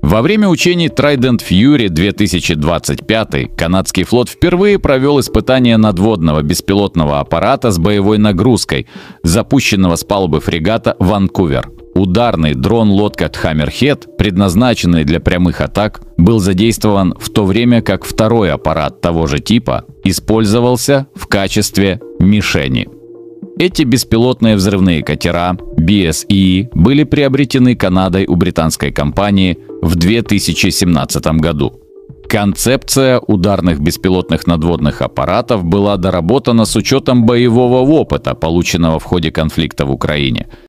Во время учений Trident Fury 2025 канадский флот впервые провел испытание надводного беспилотного аппарата с боевой нагрузкой, запущенного с палубы фрегата «Ванкувер». Ударный дрон-лодка Hammerhead, предназначенный для прямых атак, был задействован в то время, как второй аппарат того же типа использовался в качестве мишени. Эти беспилотные взрывные катера BSE были приобретены Канадой у британской компании в 2017 году. Концепция ударных беспилотных надводных аппаратов была доработана с учетом боевого опыта, полученного в ходе конфликта в Украине.